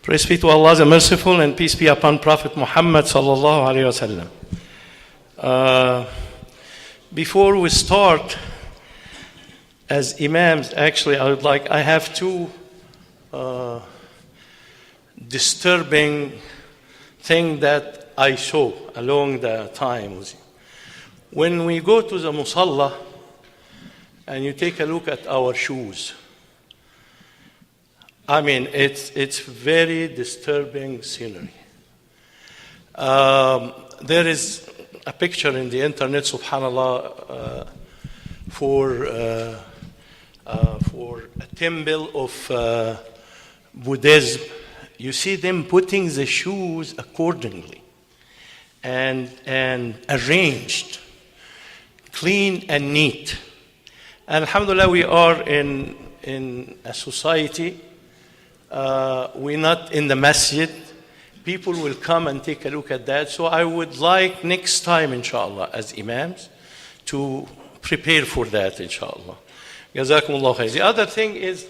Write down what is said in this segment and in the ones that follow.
Praise be to Allah the Merciful, and peace be upon Prophet Muhammad sallallahu alaihi wasallam. Before we start, as imams, actually, I have two disturbing things that I saw along the times. When we go to the musalla and you take a look at our shoes, I mean, it's very disturbing scenery. There is a picture in the internet, subhanallah, for a temple of Buddhism. You see them putting the shoes accordingly and arranged, clean and neat. And alhamdulillah, we are in a society. We're not in the masjid. People will come and take a look at that. So I would like next time, inshallah, as imams, to prepare for that, inshallah. Jazakumullah khair. The other thing is,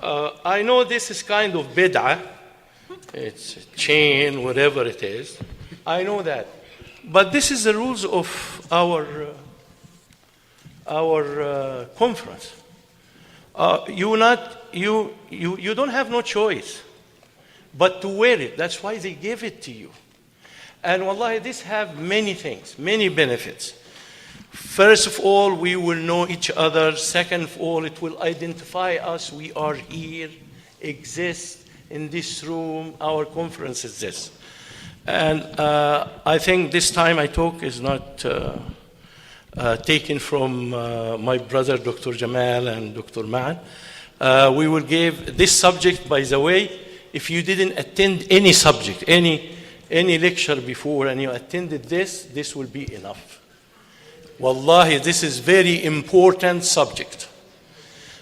I know this is kind of bid'ah. It's a chain, whatever it is. I know that. But this is the rules of our conference. You don't have no choice but to wear it. That's why they gave it to you. And wallahi, this have many things, many benefits. First of all, we will know each other. Second of all, it will identify us. We are here, exist in this room. Our conference is this. And I think this time I talk is not taken from my brother, Dr. Jamal and Dr. Ma'an. We will give this subject, by the way, if you didn't attend any subject, any lecture before, and you attended this will be enough. Wallahi, this is very important subject.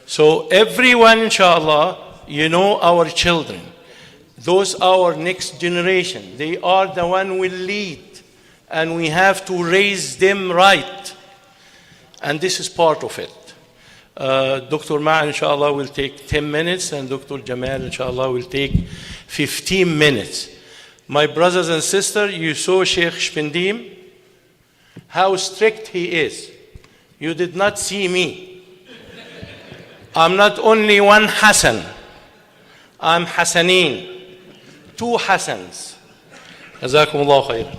So everyone, inshallah, you know our children. Those our next generation. They are the one will lead. And we have to raise them right. And this is part of it. Dr. Ma'an, inshallah, will take 10 minutes, and Dr. Jamal, inshallah, will take 15 minutes. My brothers and sisters, you saw Sheikh Shpendim, how strict he is. You did not see me. I'm not only one Hassan. I'm Hassanin. Two Hassans. Jazakumullah khair.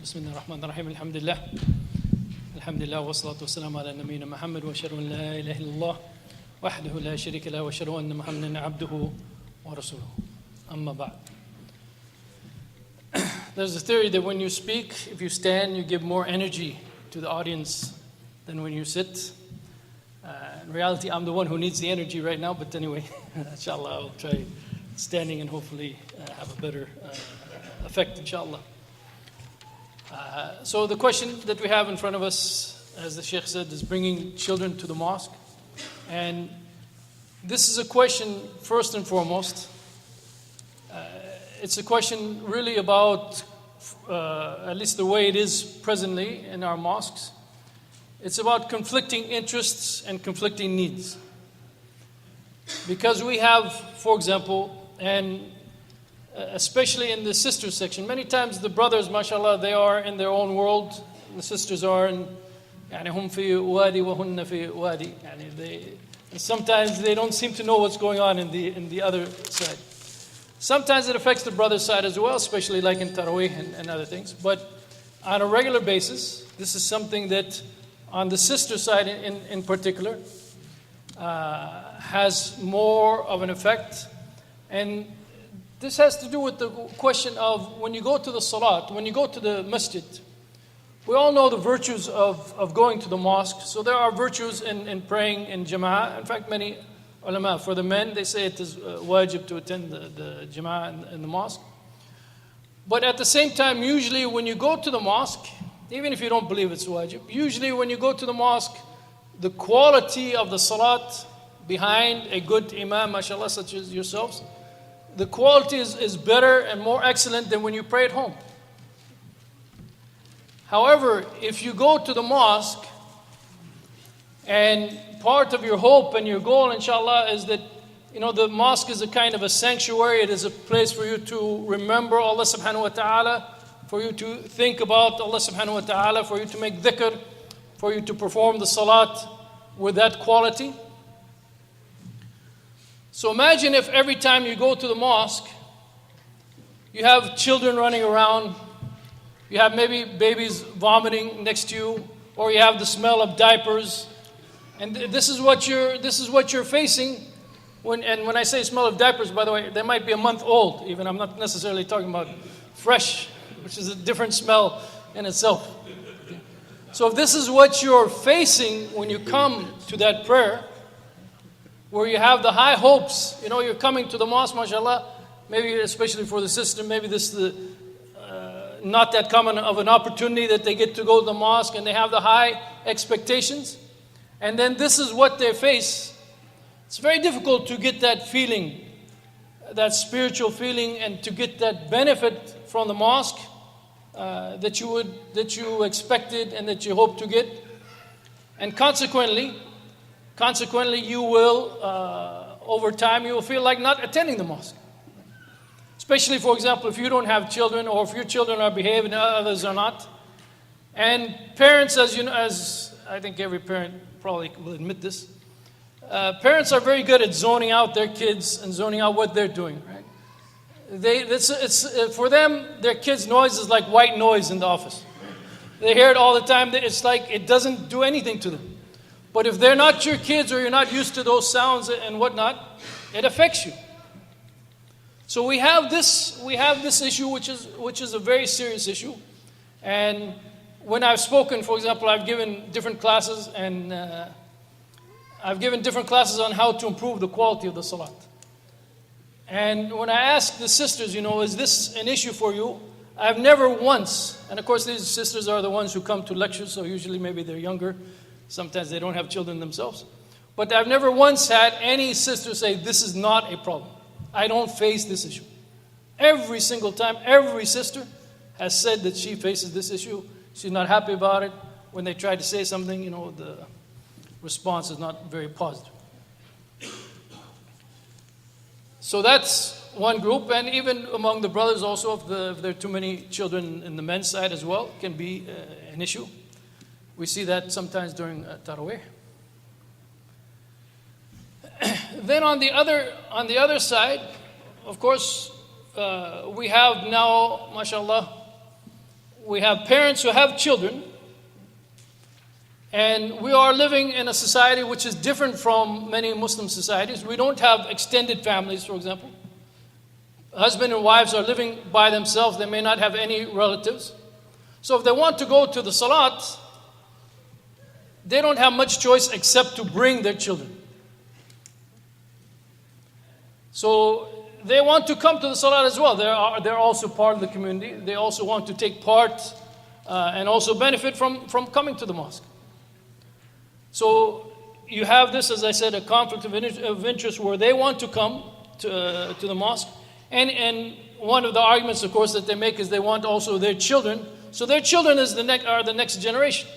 بسم الله الرحمن الرحيم الحمد لله والصلاة والسلام على نبينا محمد وأشهد أن لا إله إلا الله وحده لا شريك له وأشهد أن محمدا عبده ورسوله أما بعد. There's a theory that when you speak, if you stand, you give more energy to the audience than when you sit. In reality, I'm the one who needs the energy right now, but anyway, inshallah, I'll try standing and hopefully have a better effect, inshallah. So the question that we have in front of us, as the Sheikh said, is bringing children to the mosque. And this is a question, first and foremost, it's a question really about, at least the way it is presently in our mosques, it's about conflicting interests and conflicting needs. Because we have, for example, and especially in the sisters section, many times the brothers, mashallah, they are in their own world. The sisters are in, يعني هم في وادي وهن في وادي. And sometimes they don't seem to know what's going on in the other side. Sometimes it affects the brother's side as well, especially like in Taraweeh and other things. But on a regular basis, this is something that on the sister side in particular has more of an effect. And this has to do with the question of when you go to the salat, when you go to the masjid, we all know the virtues of going to the mosque. So there are virtues in praying in jama'ah. In fact, many ulama, for the men, they say it is wajib to attend the jama'ah in the mosque. But at the same time, usually when you go to the mosque, even if you don't believe it's wajib, usually when you go to the mosque, the quality of the salat behind a good imam, mashallah, such as yourselves, the quality is better and more excellent than when you pray at home. However, if you go to the mosque and part of your hope and your goal, inshallah, is that, the mosque is a kind of a sanctuary. It is a place for you to remember Allah subhanahu wa ta'ala, for you to think about Allah subhanahu wa ta'ala, for you to make dhikr, for you to perform the salat with that quality. So imagine if every time you go to the mosque, you have children running around, you have maybe babies vomiting next to you, or you have the smell of diapers, and this is what you're facing. When I say smell of diapers, by the way, they might be a month old. Even I'm not necessarily talking about fresh, which is a different smell in itself. So if this is what you're facing when you come to that prayer, where you have the high hopes, you're coming to the mosque, mashallah, maybe especially for the sister, maybe this is not that common of an opportunity that they get to go to the mosque and they have the high expectations. And then this is what they face. It's very difficult to get that feeling, that spiritual feeling, and to get that benefit from the mosque that you expected and that you hope to get. And consequently, you will, over time, you will feel like not attending the mosque. Especially, for example, if you don't have children, or if your children are behaving and others are not. And parents, as I think every parent probably will admit this, parents are very good at zoning out their kids and zoning out what they're doing, right? For them, their kids' noise is like white noise in the office. They hear it all the time. It's like it doesn't do anything to them. But if they're not your kids, or you're not used to those sounds and whatnot, it affects you. So we have this issue, which is a very serious issue. And when I've spoken, for example, I've given different classes, and I've given different classes on how to improve the quality of the salat. And when I ask the sisters, is this an issue for you? I've never once, and of course these sisters are the ones who come to lectures, so usually maybe they're younger. Sometimes they don't have children themselves. But I've never once had any sister say, this is not a problem. I don't face this issue. Every single time, every sister has said that she faces this issue. She's not happy about it. When they try to say something, the response is not very positive. So that's one group. And even among the brothers also, if there are too many children in the men's side as well, it can be an issue. We see that sometimes during Taraweeh. Then on the other side, of course, we have now, mashallah, we have parents who have children, and we are living in a society which is different from many Muslim societies. We don't have extended families, for example. Husband and wives are living by themselves. They may not have any relatives. So if they want to go to the salat, they don't have much choice except to bring their children. So they want to come to the salat as well. They're also part of the community. They also want to take part and also benefit from coming to the mosque. So you have this, as I said, a conflict of interest where they want to come to the mosque. And one of the arguments, of course, that they make is they want also their children. So their children are the next generation.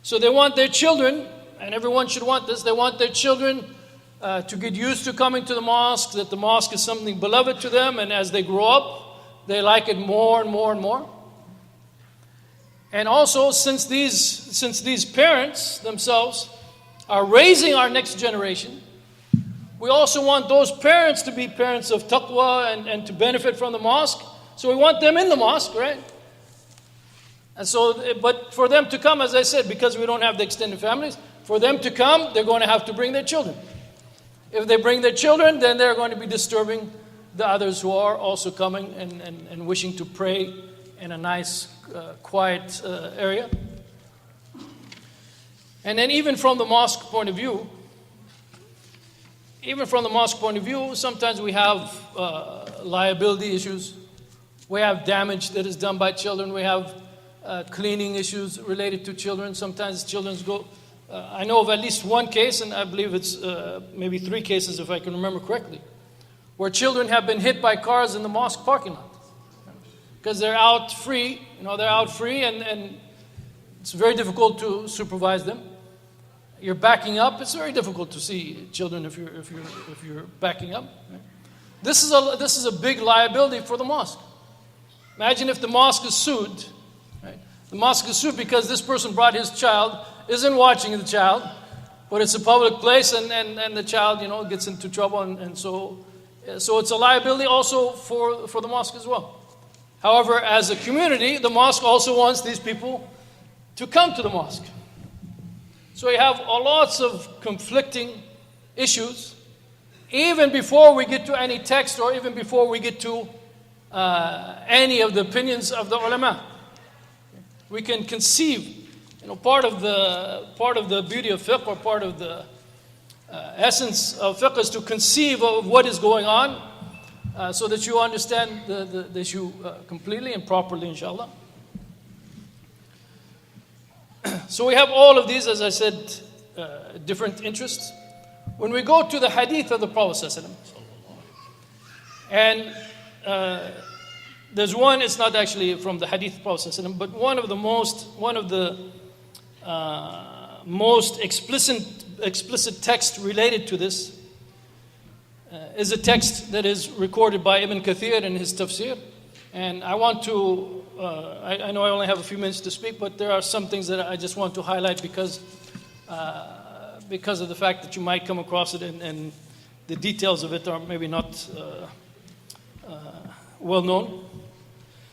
So they want their children, and everyone should want this, they want their children to get used to coming to the mosque, that the mosque is something beloved to them, and as they grow up, they like it more and more and more. And also, since these parents themselves are raising our next generation, we also want those parents to be parents of taqwa and to benefit from the mosque. So we want them in the mosque, right? And so, but for them to come, as I said, because we don't have the extended families, for them to come, they're going to have to bring their children. If they bring their children, then they're going to be disturbing the others who are also coming and wishing to pray in a nice, quiet area. And then even from the mosque point of view, sometimes we have liability issues. We have damage that is done by children. We have cleaning issues related to children. Sometimes children go. I know of at least one case, and I believe it's maybe 3 cases if I can remember correctly, where children have been hit by cars in the mosque parking lot because they're out free. They're out free, and it's very difficult to supervise them. You're backing up. It's very difficult to see children if you're backing up. This is a big liability for the mosque. Imagine if the mosque is sued. Right? The mosque is sued because this person brought his child, isn't watching the child, but it's a public place, and the child gets into trouble, and so it's a liability also for the mosque as well. However, as a community, the mosque also wants these people to come to the mosque. So you have lots of conflicting issues, even before we get to any text, or even before we get to any of the opinions of the ulama. We can conceive. Part of the beauty of fiqh, or part of the essence of fiqh, is to conceive of what is going on, so that you understand the issue completely and properly, inshallah. So we have all of these, as I said, different interests. When we go to the hadith of the Prophet ﷺ, and there's one, it's not actually from the hadith of the Prophet ﷺ, but one of the most explicit text related to this is a text that is recorded by Ibn Kathir in his tafsir. And I want to, I know I only have a few minutes to speak, but there are some things that I just want to highlight because of the fact that you might come across it, and the details of it are maybe not well known.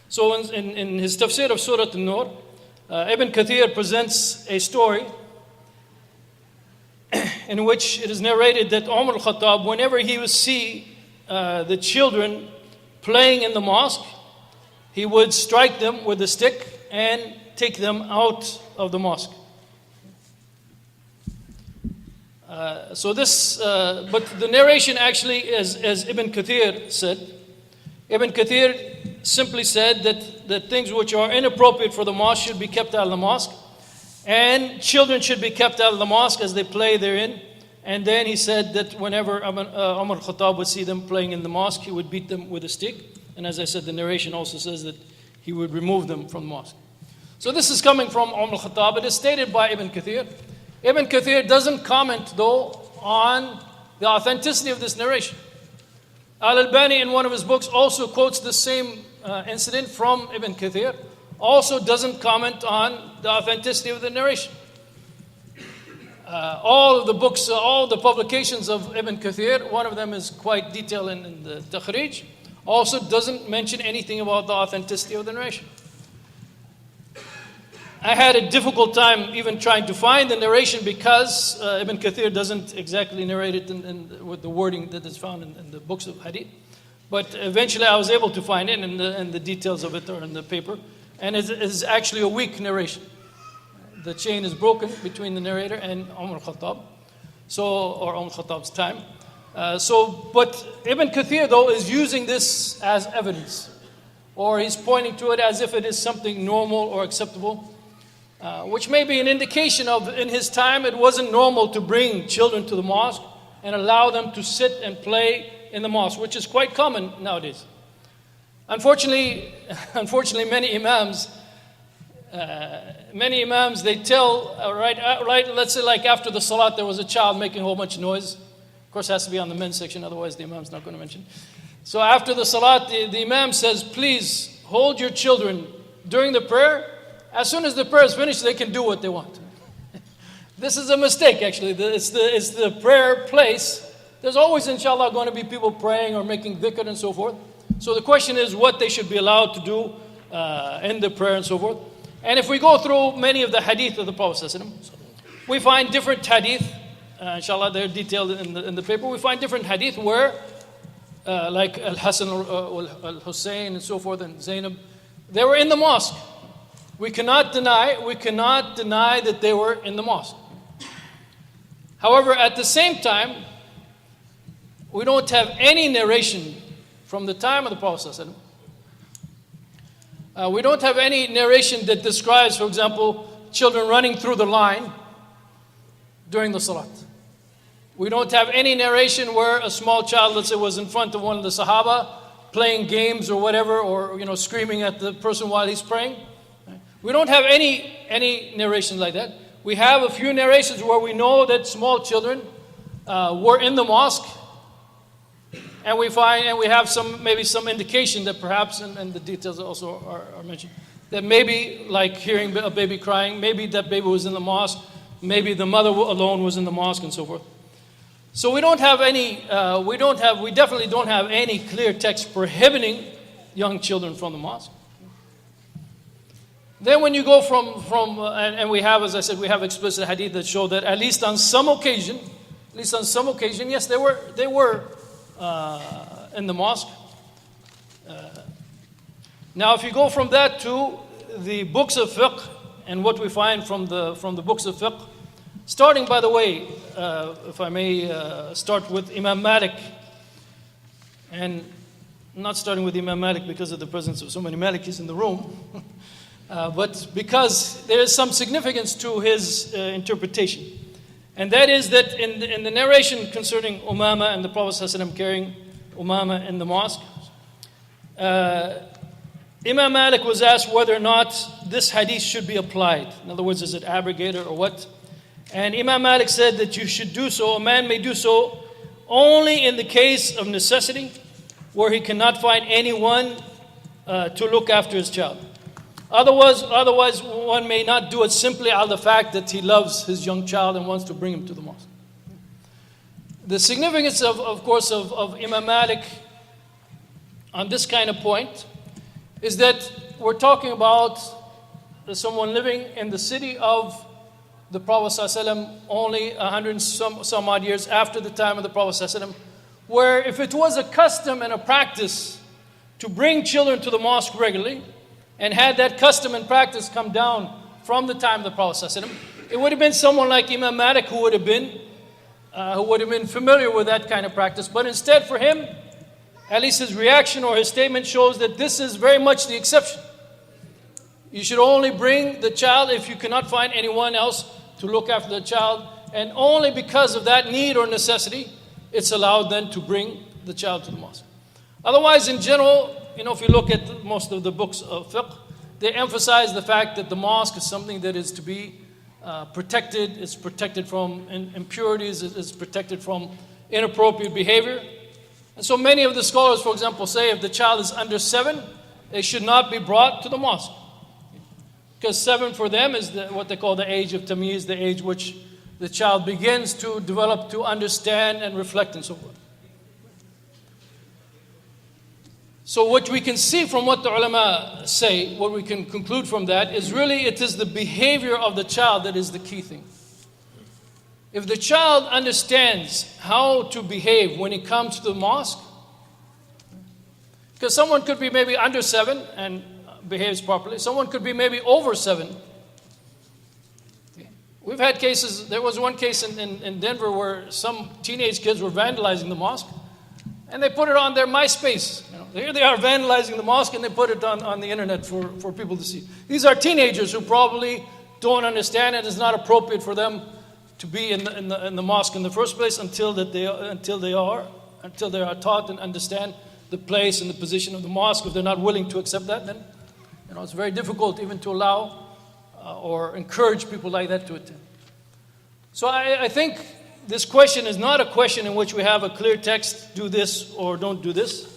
So in his tafsir of Surah An-Nur, Ibn Kathir presents a story in which it is narrated that Umar al-Khattab, whenever he would see the children playing in the mosque, he would strike them with a stick and take them out of the mosque. But the narration actually, as Ibn Kathir said, Ibn Kathir simply said that things which are inappropriate for the mosque should be kept out of the mosque, and children should be kept out of the mosque as they play therein. And then he said that whenever Umar al-Khattab would see them playing in the mosque, he would beat them with a stick. And as I said, the narration also says that he would remove them from the mosque. So this is coming from Umar al-Khattab. It is stated by Ibn Kathir. Ibn Kathir doesn't comment, though, on the authenticity of this narration. Al-Albani, in one of his books, also quotes the same incident from Ibn Kathir, also doesn't comment on the authenticity of the narration. All of the books, all the publications of Ibn Kathir, one of them is quite detailed in the Takhrij, also doesn't mention anything about the authenticity of the narration. I had a difficult time even trying to find the narration because Ibn Kathir doesn't exactly narrate it with the wording that is found in the books of Hadith. But eventually I was able to find it, and the details of it are in the paper. And it is actually a weak narration. The chain is broken between the narrator and Umar al-Khattab, or Umar al-Khattab's time. But Ibn Kathir, though, is using this as evidence, or he's pointing to it as if it is something normal or acceptable, which may be an indication of, in his time, it wasn't normal to bring children to the mosque and allow them to sit and play in the mosque, which is quite common nowadays. Unfortunately, many imams, they tell, right, let's say like after the salat, there was a child making a whole bunch of noise. Of course, it has to be on the men's section, otherwise the imam's not going to mention. So after the salat, the imam says, please hold your children during the prayer. As soon as the prayer is finished, they can do what they want. This is a mistake, actually. It's the prayer place. There's always, inshallah, going to be people praying or making dhikr and so forth. So the question is what they should be allowed to do in the prayer and so forth. And if we go through many of the hadith of the Prophet ﷺ, we find different hadith, inshallah, they're detailed in the paper. We find different hadith where, like Al-Hasan, Al-Hussein and so forth, and Zainab, They were in the mosque. We cannot deny that they were in the mosque. However, at the same time, we don't have any narration from the time of the Prophet ﷺ. We don't have any narration that describes, for example, children running through the line during the salat. We don't have any narration where a small child, let's say, was in front of one of the Sahaba, playing games or whatever, or screaming at the person while he's praying. We don't have any narrations like that. We have a few narrations where we know that small children were in the mosque, and we have maybe some indication that perhaps, and the details also are mentioned, that maybe like hearing a baby crying, maybe that baby was in the mosque, maybe the mother alone was in the mosque, and so forth. So we definitely don't have any clear text prohibiting young children from the mosque. Then when you go and we have, as I said, we have explicit hadith that show that at least on some occasion, yes, they were in the mosque. Now, if you go from that to the books of fiqh and what we find from the books of fiqh, starting, by the way, if I may start with Imam Malik, and not starting with Imam Malik because of the presence of so many Malikis in the room, but because there is some significance to his interpretation. And that is that in the narration concerning Umama and the Prophet ﷺ carrying Umama in the mosque, Imam Malik was asked whether or not this hadith should be applied. In other words, is it abrogated or what? And Imam Malik said that you should do so, a man may do so only in the case of necessity, where he cannot find anyone to look after his child. Otherwise, one may not do it simply out of the fact that he loves his young child and wants to bring him to the mosque. The significance, of course, of Imam Malik on this kind of point is that we're talking about someone living in the city of the Prophet ﷺ only 100 some odd years after the time of the Prophet ﷺ, where if it was a custom and a practice to bring children to the mosque regularly, and had that custom and practice come down from the time of the Prophet ﷺ, it would have been someone like Imam Malik who would have been familiar with that kind of practice. But instead for him, at least his reaction or his statement shows that this is very much the exception. You should only bring the child if you cannot find anyone else to look after the child, and only because of that need or necessity, it's allowed then to bring the child to the mosque. Otherwise, in general, if you look at most of the books of fiqh, they emphasize the fact that the mosque is something that is to be protected. It's protected from impurities. It's protected from inappropriate behavior. And so many of the scholars, for example, say if the child is under 7, they should not be brought to the mosque. Because 7 for them is what they call the age of tamyiz, the age which the child begins to develop, to understand and reflect and so forth. So what we can see from what the ulama say, what we can conclude from that is really it is the behavior of the child that is the key thing. If the child understands how to behave when he comes to the mosque, because someone could be maybe under 7 and behaves properly, someone could be maybe over 7. We've had cases, there was one case in Denver where some teenage kids were vandalizing the mosque, and they put it on their MySpace. Here they are vandalizing the mosque, and they put it on the internet for people to see. These are teenagers who probably don't understand it. It's not appropriate for them to be in the mosque in the first place until they are taught and understand the place and the position of the mosque. If they're not willing to accept that, then it's very difficult even to allow or encourage people like that to attend. So I think this question is not a question in which we have a clear text, do this or don't do this.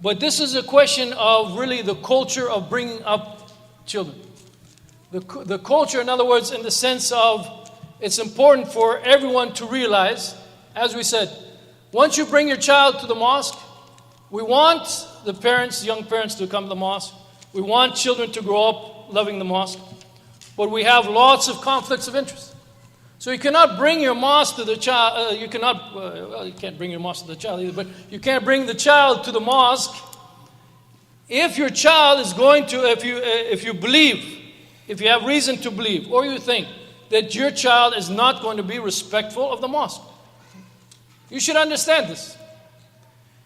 But this is a question of really the culture of bringing up children. The culture, in other words, in the sense of it's important for everyone to realize, as we said, once you bring your child to the mosque, we want the parents, young parents, to come to the mosque. We want children to grow up loving the mosque. But we have lots of conflicts of interest. So you cannot bring your mosque to the child, you can't bring your mosque to the child either, but you can't bring the child to the mosque If your child is going to, if you believe, if you have reason to believe, or you think that your child is not going to be respectful of the mosque, you should understand this.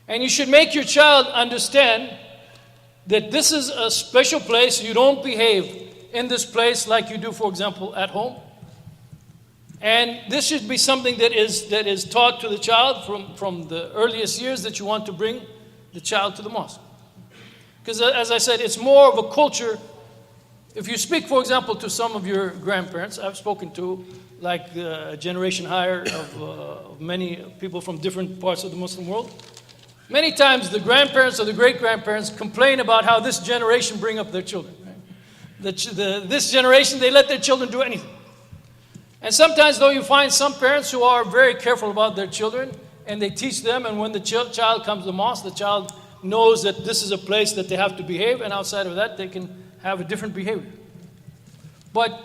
And you should make your child understand that this is a special place. You don't behave in this place like you do, for example, at home. And this should be something that is taught to the child from the earliest years that you want to bring the child to the mosque. Because as I said, it's more of a culture. If you speak, for example, to some of your grandparents, I've spoken to like a generation higher of many people from different parts of the Muslim world. Many times the grandparents or the great-grandparents complain about how this generation bring up their children. Right? This generation, they let their children do anything. And sometimes, though, you find some parents who are very careful about their children, and they teach them, and when the child comes to the mosque, the child knows that this is a place that they have to behave, and outside of that, they can have a different behavior. But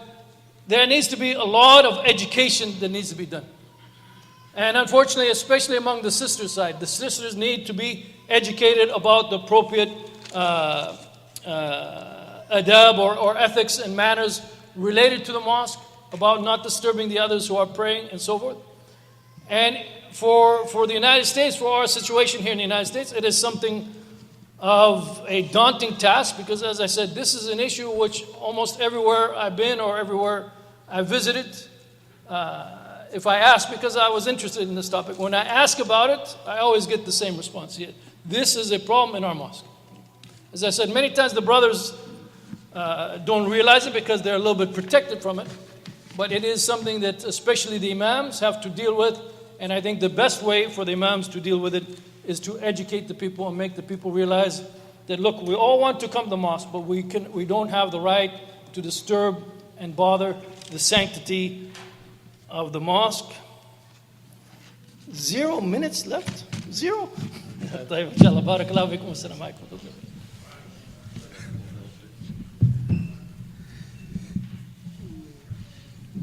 there needs to be a lot of education that needs to be done. And unfortunately, especially among the sister side, the sisters need to be educated about the appropriate adab or ethics and manners related to the mosque, about not disturbing the others who are praying and so forth. And for the United States, for our situation here in the United States, it is something of a daunting task because, as I said, this is an issue which almost everywhere I've been or everywhere I visited, if I ask, because I was interested in this topic, when I ask about it, I always get the same response. Yeah, this is a problem in our mosque. As I said, many times the brothers don't realize it because they're a little bit protected from it. But it is something that especially the imams have to deal with. And I think the best way for the imams to deal with it is to educate the people and make the people realize that, look, we all want to come to the mosque, but we don't have the right to disturb and bother the sanctity of the mosque. 0 minutes left? 0? طيب إن شاء الله بارك الله فيكم والسلام عليكم.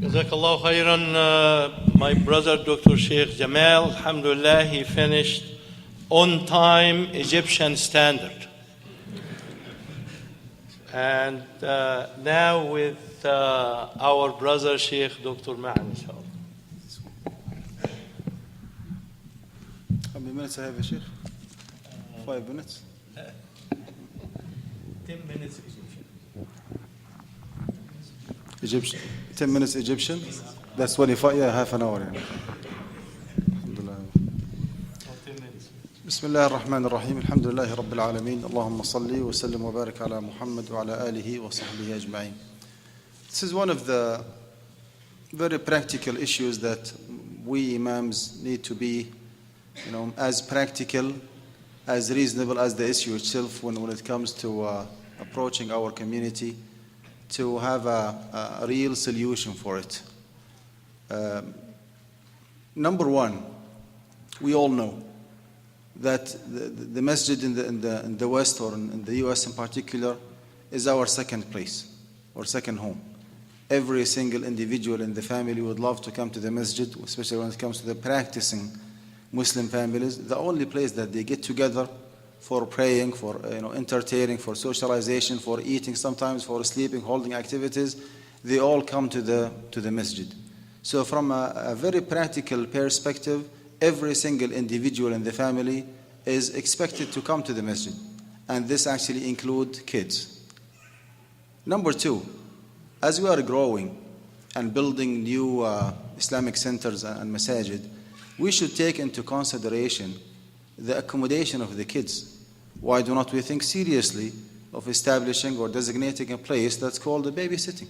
Jazakallah khairan. My brother Dr. Sheikh Jamal, alhamdulillah, he finished on time Egyptian standard. And now with our brother Sheikh Dr. Ma'an, inshallah. How many minutes I have, Sheikh? 5 minutes? 10 minutes Egyptian. 10 minutes Egyptian? That's 25, yeah, half an hour. Yeah. Alhamdulillah. 10 minutes. بسم الله الرحمن الرحيم الحمد لله رب العالمين اللهم صل وسلم وبارك على محمد وعلى آله وصحبه أجمعين. This is one of the very practical issues that we imams need to be, as practical, as reasonable as the issue itself when it comes to approaching our community, to have a real solution for it. Number one, we all know that the masjid in the West, or in the US in particular, is our second place or second home. Every single individual in the family would love to come to the masjid, especially when it comes to the practicing Muslim families. The only place that they get together for praying, for entertaining, for socialization, for eating, sometimes for sleeping, holding activities, they all come to the masjid. So from a very practical perspective, every single individual in the family is expected to come to the masjid. And this actually includes kids. Number two, as we are growing and building new Islamic centers and masajid, we should take into consideration the accommodation of the kids. Why do not we think seriously of establishing or designating a place that's called babysitting?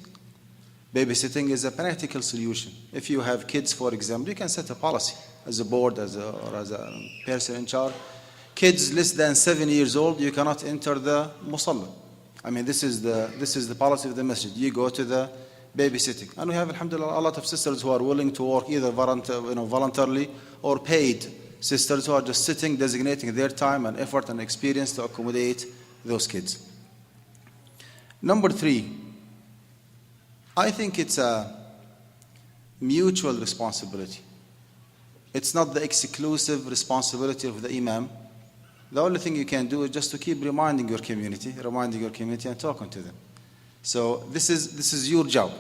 Babysitting is a practical solution. If you have kids, for example, you can set a policy as a board or as a person in charge. Kids less than 7 years old, you cannot enter the musalla. I mean, this is the policy of the masjid. You go to the babysitting. And we have, alhamdulillah, a lot of sisters who are willing to work either voluntarily or paid sisters who are just sitting, designating their time and effort and experience to accommodate those kids. Number three, I think it's a mutual responsibility. It's not the exclusive responsibility of the imam The only thing you can do is just to keep reminding your community and talking to them. So this is your job.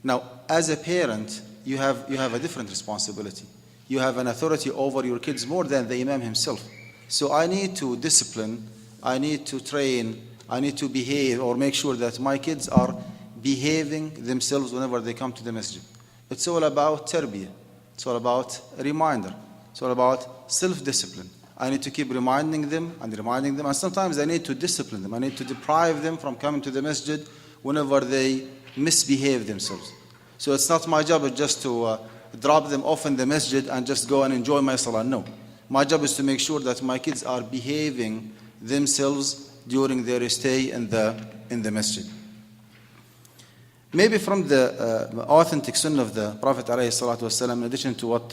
Now, as a parent, you have a different responsibility. You have an authority over your kids more than the imam himself. So I need to discipline, I need to train, I need to behave or make sure that my kids are behaving themselves whenever they come to the masjid. It's all about tarbiyah. It's all about a reminder. It's all about self-discipline. I need to keep reminding them, and sometimes I need to discipline them. I need to deprive them from coming to the masjid whenever they misbehave themselves. So it's not my job just to drop them off in the masjid and just go and enjoy my salah. No. My job is to make sure that my kids are behaving themselves during their stay in the masjid. Maybe from the authentic sunnah of the Prophet ﷺ, in addition to what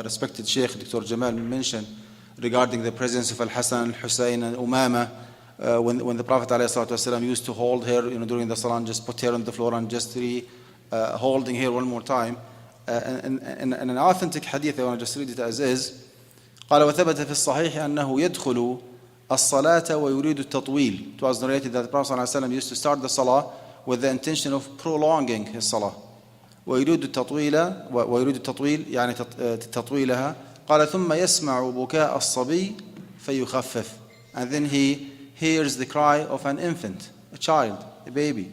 respected Sheikh Dr. Jamal mentioned regarding the presence of Al-Hasan, Al-Husayn, and Umama, when the Prophet ﷺ used to hold her during the salah and just put her on the floor and just holding her one more time. And an authentic hadith, I want to just read it as is. قال وثبت في الصحيح أنه يدخل الصلاة ويريد التطويل. It was narrated that the Prophet ﷺ used to start the salah with the intention of prolonging his salah. ويريد التطويل يعني تطويلها. قال ثم يسمع بكاء الصبي فيخفف. And then he hears the cry of an infant, a child, a baby.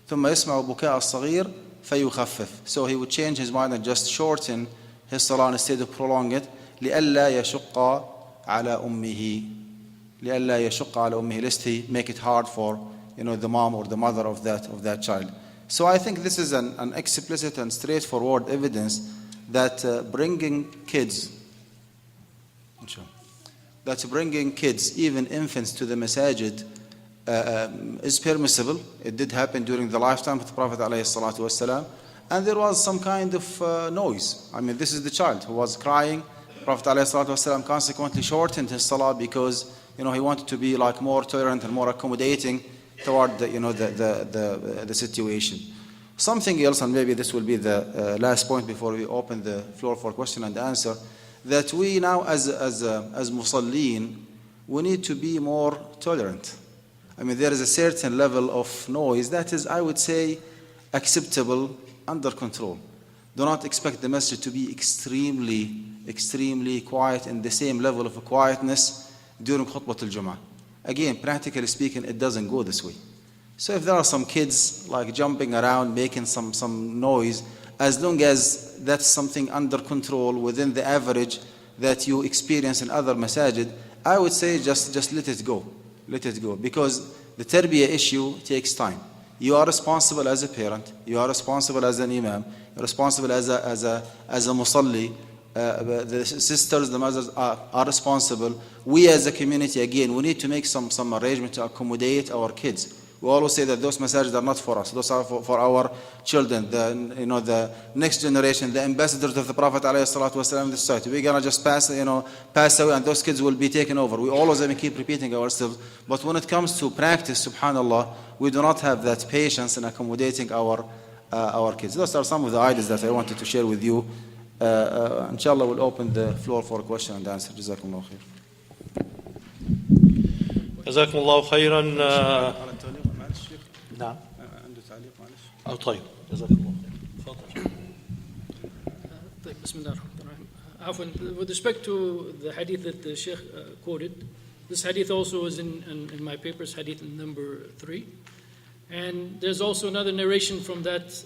ثم يسمع بكاء الصغير فيخفف. So he would change his mind and just shorten his salah instead of prolong it. لئلا يشق على أمه, lest he make it hard for the mom or the mother of that child. So I think this is an explicit and straightforward evidence that bringing kids, even infants, to the masajid is permissible. It did happen during the lifetime of the Prophet ﷺ, and there was some kind of noise. I mean, this is the child who was crying. The Prophet ﷺ consequently shortened his salah because he wanted to be more tolerant and more accommodating toward the situation. Something else, and maybe this will be the last point before we open the floor for question and answer, that we now as musallin, we need to be more tolerant. I mean, there is a certain level of noise that is, I would say, acceptable, under control. Do not expect the masjid to be extremely quiet, in the same level of quietness during khutbah al-Jum'ah. Again, practically speaking, it doesn't go this way. So if there are some kids jumping around, making some noise, as long as that's something under control within the average that you experience in other masajid, I would say just let it go. Let it go. Because the tarbiyah issue takes time. You are responsible as a parent, you are responsible as an imam, you're responsible as a musalli. The sisters, the mothers are responsible. We as a community, again, we need to make some arrangement to accommodate our kids. We always say that those messages are not for us. Those are for our children, the next generation, the ambassadors of the Prophet ﷺ in this society. We're gonna just pass away, and those kids will be taken over. We always keep repeating ourselves. But when it comes to practice, subhanallah, we do not have that patience in accommodating our kids. Those are some of the ideas that I wanted to share with you. Inshallah, we'll open the floor for question and answer. جزاكم الله خير. جزاكم الله خيرا. نعم. عنده تعليق معلش. طيب. جزاكم الله خير. تفضل. طيب, بسم الله الرحمن الرحيم. With respect to the hadith that the Sheikh quoted, this hadith also is in my papers, hadith number 3. And there's also another narration from that,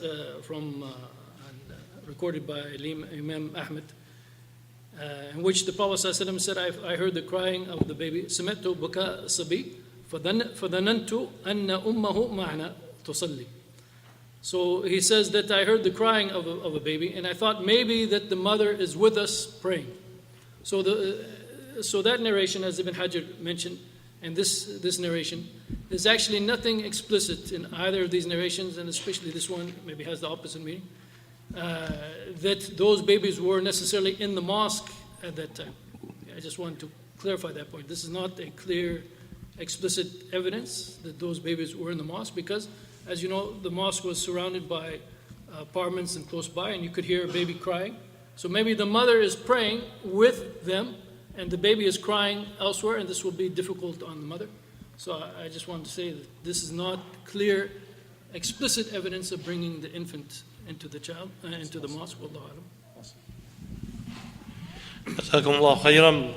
recorded by Imam Ahmed, in which the Prophet ﷺ said, I heard the crying of the baby. سمعت بكاء الصبي فظننت أن أمه معنا تصلي. So he says that I heard the crying of a baby, and I thought maybe that the mother is with us praying. So that narration, as Ibn Hajar mentioned, and this narration, there's actually nothing explicit in either of these narrations, and especially this one maybe has the opposite meaning, that those babies were necessarily in the mosque at that time. I just want to clarify that point. This is not a clear, explicit evidence that those babies were in the mosque, because, as you know, the mosque was surrounded by apartments and close by, and you could hear a baby crying. So maybe the mother is praying with them, and the baby is crying elsewhere, and this will be difficult on the mother. So I just wanted to say that this is not clear, explicit evidence of bringing the infant into the into the mosque. Wallahu alam. Jazakumullah khairan.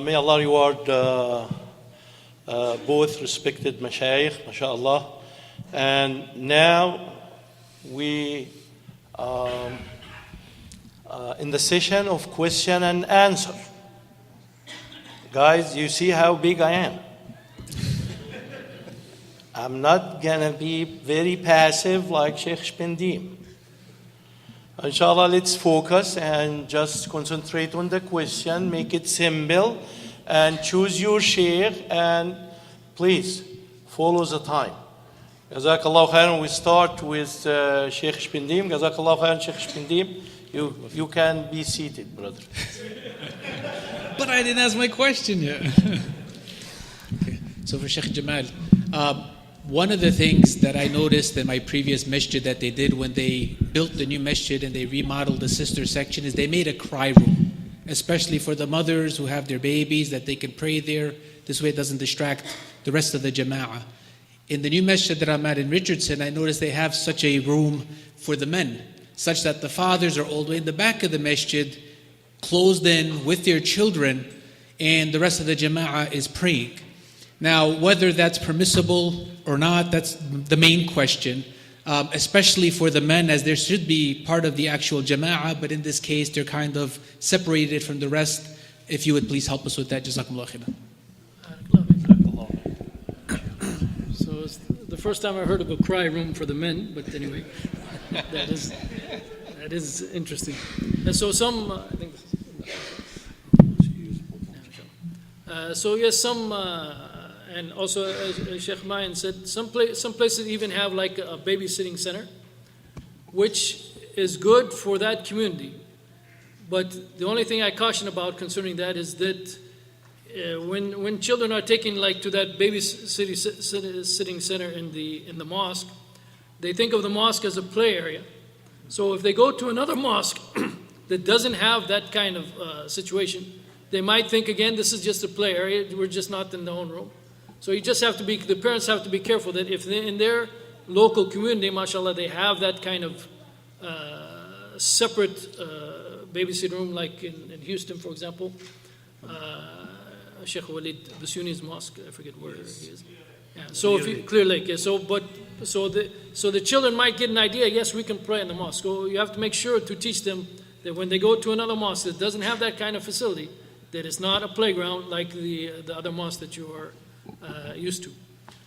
May Allah reward both respected mashayikh, mashallah. And now we in the session of question and answer. Guys, you see how big I am. I'm not gonna be very passive like Sheikh Shpendim. Inshallah, let's focus and just concentrate on the question, make it simple, and choose your sheikh, and please follow the time. Jazakallah khairan. We start with Sheikh Shpendim. Jazakallah khairan, Sheikh Shpendim. You can be seated, brother. But I didn't ask my question yet. Okay. So for Sheikh Jamal, one of the things that I noticed in my previous masjid that they did when they built the new masjid and they remodeled the sister section is they made a cry room, especially for the mothers who have their babies, that they can pray there. This way it doesn't distract the rest of the jama'ah. In the new masjid that I'm at in Richardson, I noticed they have such a room for the men, such that the fathers are all the way in the back of the masjid, closed in with their children, and the rest of the jama'ah is praying. Now, whether that's permissible or not, that's the main question, especially for the men, as there should be part of the actual jama'ah, but in this case, they're kind of separated from the rest. If you would please help us with that. Jazakumullah khairan. So it's the first time I heard of a cry room for the men, but anyway, that is interesting. And so some, I think, so yes, some, and also as Sheikh Mayan said, some places even have like a babysitting center, which is good for that community. But the only thing I caution about concerning that is that when children are taken like to that babysitting center in the mosque, they think of the mosque as a play area. So if they go to another mosque that doesn't have that kind of situation, they might think again, this is just a play area. We're just not in their own room. So you just have to the parents have to be careful that if in their local community, mashallah, they have that kind of separate babysitting room, like in Houston, for example, Sheikh Walid Basuni's mosque, I forget where he is. Yeah. So if you, Clear Lake, yeah. So the children might get an idea. Yes, we can pray in the mosque. So you have to make sure to teach them that when they go to another mosque that doesn't have that kind of facility, that it's not a playground like the other mosque that you are used to.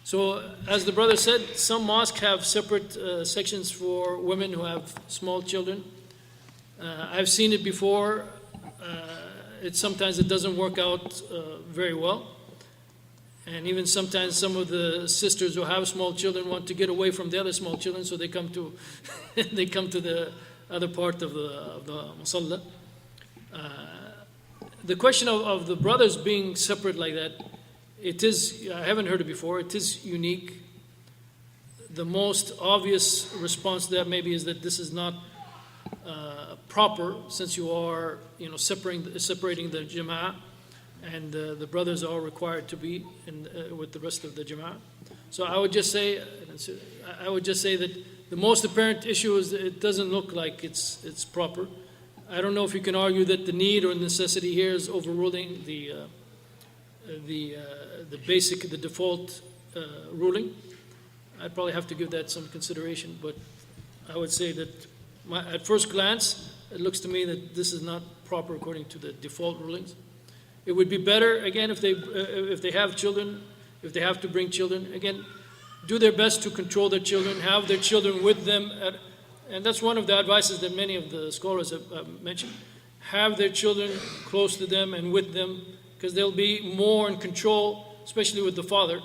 So as the brother said, some mosques have separate sections for women who have small children. I've seen it before. Sometimes it doesn't work out very well. And even sometimes some of the sisters who have small children want to get away from the other small children, so they come to the other part of the musalla. The question of the brothers being separate like that, I haven't heard it before, it is unique. The most obvious response to that maybe is that this is not proper, since you are separating the jama'ah, and the brothers are required to be with the rest of the jama'ah. So I would just say that the most apparent issue is that it doesn't look like it's proper. I don't know if you can argue that the need or necessity here is overruling the default ruling. I'd probably have to give that some consideration, but I would say that at first glance, it looks to me that this is not proper according to the default rulings. It would be better, again, if they have children, if they have to bring children, again, do their best to control their children, have their children with them. And that's one of the advices that many of the scholars have mentioned. Have their children close to them and with them, because they'll be more in control, especially with the father.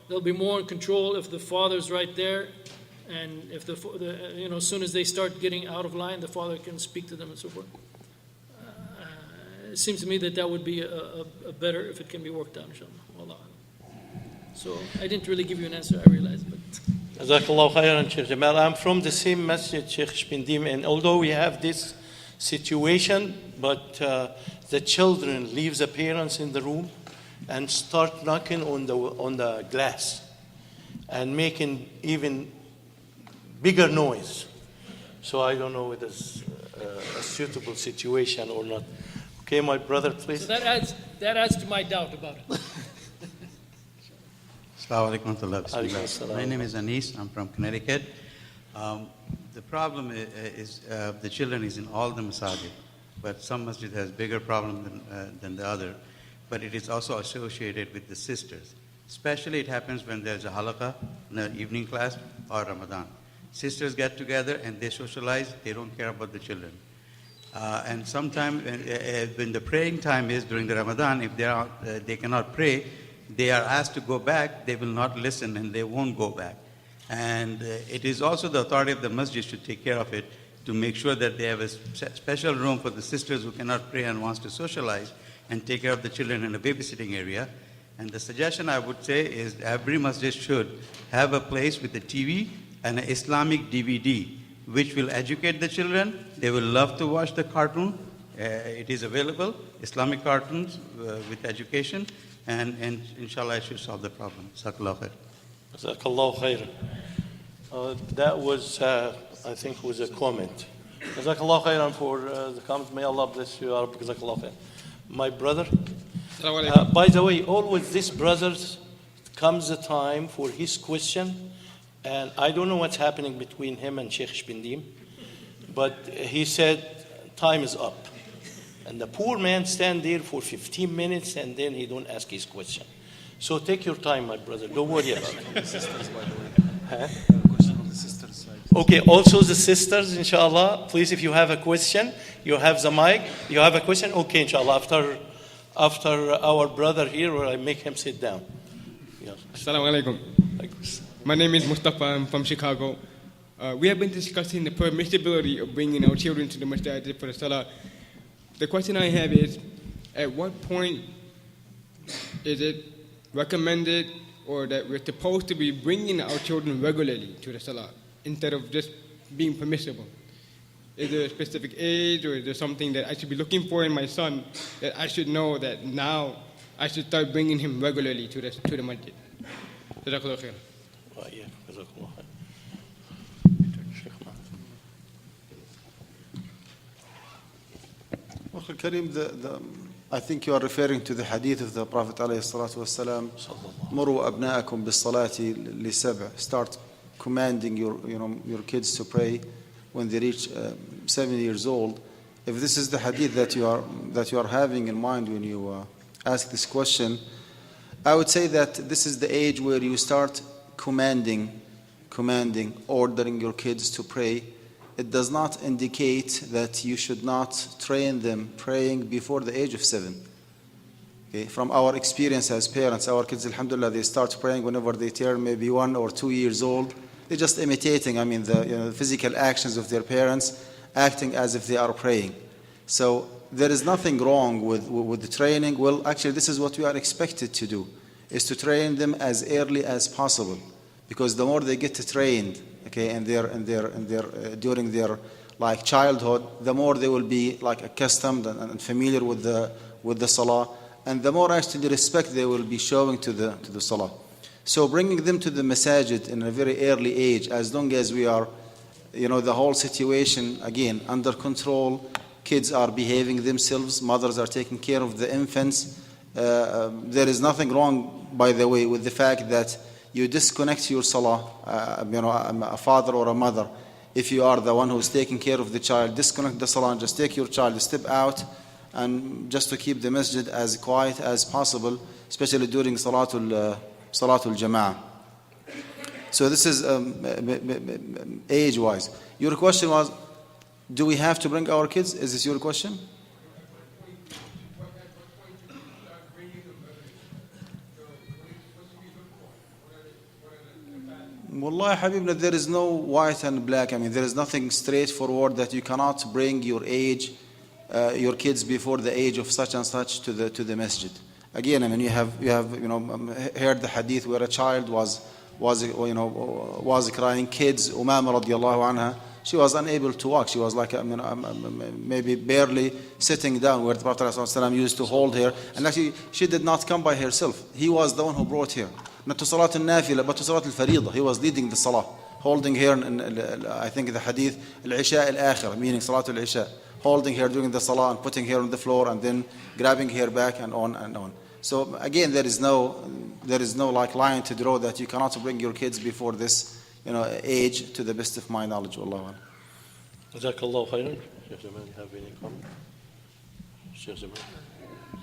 They'll be more in control if the father's right there, and if as soon as they start getting out of line, the father can speak to them and so forth. It seems to me that would be a better if it can be worked out, inshallah. Wallah. So I didn't really give you an answer, I realize, but. Jazakallah khairan, Sheikh Jamal. I'm from the same masjid, Sheikh Shpendim, and although we have this situation, but the children leave the parents in the room and start knocking on the glass and making even bigger noise. So I don't know whether it's a suitable situation or not. Okay, my brother, please. So that adds to my doubt about it. Assalamu alaikum wa rahmatullah. Alaikum assalam. My name is Anis. I'm from Connecticut. The problem is the children is in all the masajid, but some masjid has bigger problem than the other. But it is also associated with the sisters. Especially it happens when there's a halaqah, an evening class, or Ramadan. Sisters get together and they socialize. They don't care about the children. And sometimes when the praying time is during the Ramadan, if they cannot pray, they are asked to go back. They will not listen and they won't go back. And it is also the authority of the masjid should take care of it to make sure that they have a special room for the sisters who cannot pray and wants to socialize and take care of the children in a babysitting area. And the suggestion I would say is every masjid should have a place with a TV and an Islamic DVD, which will educate the children. They will love to watch the cartoon. It is available, Islamic cartoons with education, and inshallah it should solve the problem. Jazakallah khair. Jazakallah khair. That was, I think, was a comment. Jazakallah khairan for the comment. May Allah bless you. Jazakallah khair. My brother. By the way, always this brothers comes a time for his question, and I don't know what's happening between him and Sheikh Shbindim, but he said time is up. And the poor man stand there for 15 minutes and then he don't ask his question. So take your time, my brother. Don't worry about it. Sisters, by the way. Huh? Question on the sisters side. Okay, also the sisters, inshallah. Please, if you have a question, you have the mic. You have a question? Okay, inshallah. After our brother here, I make him sit down. Yes. Assalamu alaikum. My name is Mustafa. I'm from Chicago. We have been discussing the permissibility of bringing our children to the masjid for the salah. The question I have is, at what point is it recommended or that we're supposed to be bringing our children regularly to the salah instead of just being permissible? Is there a specific age or is there something that I should be looking for in my son that I should know that now I should start bringing him regularly to the masjid? Jazakallah khair. Yeah, jazakallah khair. Akhi Karim, I think you are referring to the hadith of the Prophet ﷺ. Muru abna'akum bis-salati li-sab'. Start commanding your kids to pray when they reach 7 years old. If this is the hadith that you are having in mind when you ask this question, I would say that this is the age where you start commanding, ordering your kids to pray. It does not indicate that you should not train them praying before the age of 7. Okay? From our experience as parents, our kids, alhamdulillah, they start praying whenever they turn maybe 1 or 2 years old. They're just imitating, the physical actions of their parents, acting as if they are praying. So there is nothing wrong with the training. Well, actually, this is what we are expected to do, is to train them as early as possible, because the more they get trained, okay, and during their childhood, the more they will be accustomed and familiar with the salah, and the more actually respect they will be showing to the salah. So bringing them to the masajid in a very early age, as long as we are, the whole situation again under control, kids are behaving themselves, mothers are taking care of the infants. There is nothing wrong, by the way, with the fact that you disconnect your salah, a father or a mother, if you are the one who's taking care of the child, disconnect the salah and just take your child, step out, and just to keep the masjid as quiet as possible, especially during Salatul Jama'ah. So this is age-wise. Your question was, do we have to bring our kids? Is this your question? Wallahi Habibna, there is no white and black. There is nothing straightforward that you cannot bring your kids before the age of such and such to the masjid. Again, you have heard the hadith where a child was crying. Kids, Umama radiallahu anha, she was unable to walk. She was like, maybe barely sitting down, where the Prophet ﷺ used to hold her. And actually, she did not come by herself. He was the one who brought her. Not to Salat al-Nafila, but to Salat al-Faridah. He was leading the Salah, holding her in I think the hadith, al-Isha al-Akhir, meaning Salat al-Isha. Holding her during the Salah and putting her on the floor and then grabbing her back and on and on. So again, there is no like line to draw that you cannot bring your kids before this, age, to the best of my knowledge. Wallahu a'lam. Jazakallahu khairan. Sheikh Jamal, you have any comment? Sheikh Jamal.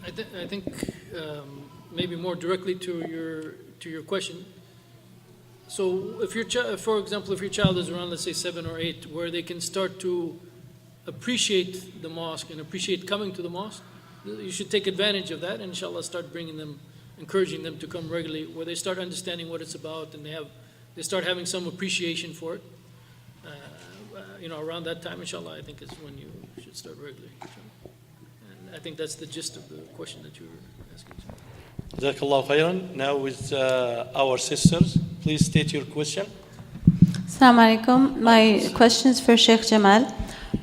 I think maybe more directly to your question. So if for example, if your child is around, let's say 7 or 8, where they can start to appreciate the mosque and appreciate coming to the mosque, you should take advantage of that and inshallah start encouraging them to come regularly, where they start understanding what it's about and they start having some appreciation for it. Around that time, inshallah, I think is when you should start regularly. And I think that's the gist of the question that you were asking. Jazakallahu khairan. Now with our sisters, please state your question. Assalamu alaikum. My question is for Sheikh Jamal.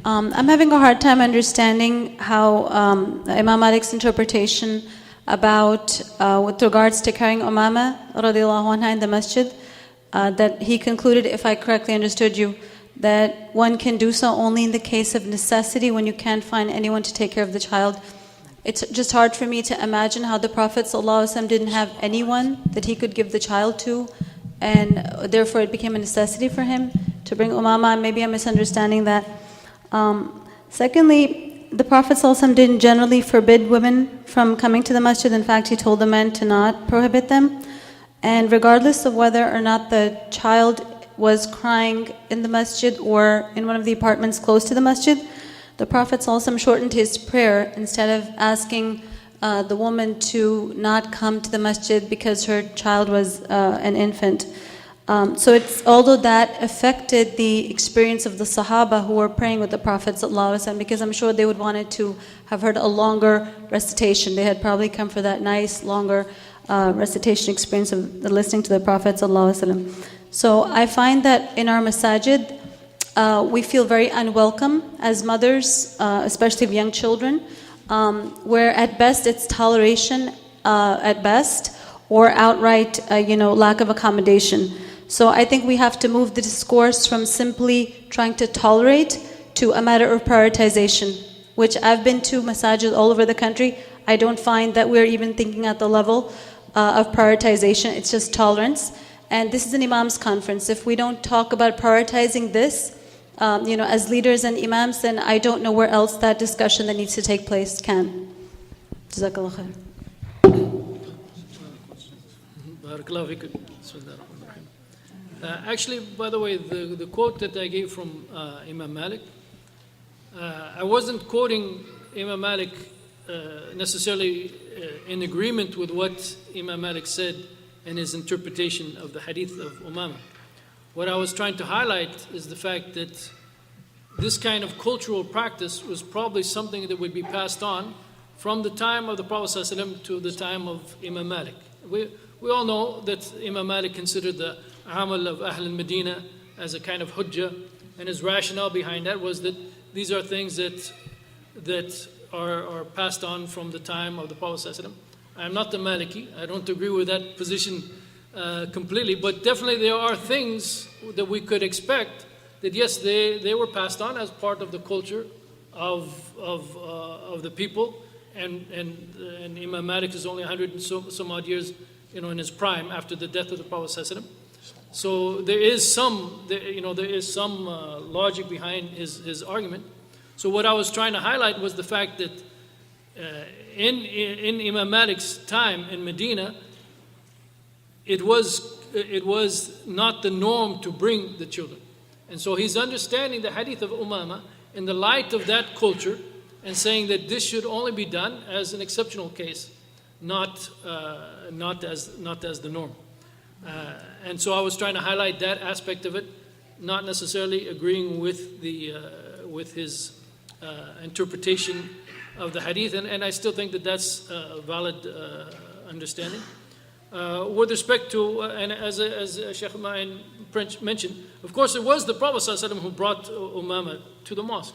I'm having a hard time understanding how Imam Malik's interpretation about with regards to carrying Umama radiallahu anha in the masjid, that he concluded, if I correctly understood you, that one can do so only in the case of necessity when you can't find anyone to take care of the child. It's just hard for me to imagine how the Prophet ﷺ didn't have anyone that he could give the child to, and therefore it became a necessity for him to bring Umama. Maybe I'm misunderstanding that. Secondly, the Prophet ﷺ didn't generally forbid women from coming to the masjid. In fact, he told the men to not prohibit them. And regardless of whether or not the child was crying in the masjid or in one of the apartments close to the masjid, the Prophet ﷺ shortened his prayer instead of asking the woman to not come to the masjid because her child was an infant. So although that affected the experience of the Sahaba who were praying with the Prophet ﷺ, because I'm sure they would wanted to have heard a longer recitation. They had probably come for that nice, longer recitation experience of listening to the Prophet ﷺ. So I find that in our masajid, we feel very unwelcome as mothers, especially of young children, where at best it's toleration, at best, or outright, lack of accommodation. So I think we have to move the discourse from simply trying to tolerate to a matter of prioritization, which I've been to masajid all over the country. I don't find that we're even thinking at the level of prioritization. It's just tolerance. And this is an imam's conference. If we don't talk about prioritizing this, as leaders and imams, then I don't know where else that discussion that needs to take place can. Jazakallah khair. Actually, by the way, the quote that I gave from Imam Malik, I wasn't quoting Imam Malik necessarily in agreement with what Imam Malik said in his interpretation of the hadith of Umama. What I was trying to highlight is the fact that this kind of cultural practice was probably something that would be passed on from the time of the Prophet ﷺ to the time of Imam Malik. We all know that Imam Malik considered the amal of Ahl al-Medina as a kind of hujjah, and his rationale behind that was that these are things that are passed on from the time of the Prophet ﷺ. I'm not the Maliki, I don't agree with that position completely, but definitely there are things that we could expect that yes, they were passed on as part of the culture of the people, and Imam Malik is only 100 and some odd years, in his prime after the death of the Prophet ﷺ. So there is some logic behind his argument. So what I was trying to highlight was the fact that in Imam Malik's time in Medina, it was not the norm to bring the children. And so he's understanding the hadith of Umama in the light of that culture and saying that this should only be done as an exceptional case, not as the norm. And so I was trying to highlight that aspect of it, not necessarily agreeing with his interpretation of the hadith, and I still think that that's a valid understanding. With respect to, and as Sheikh Ma'in mentioned, of course, it was the Prophet ﷺ who brought Umama to the mosque.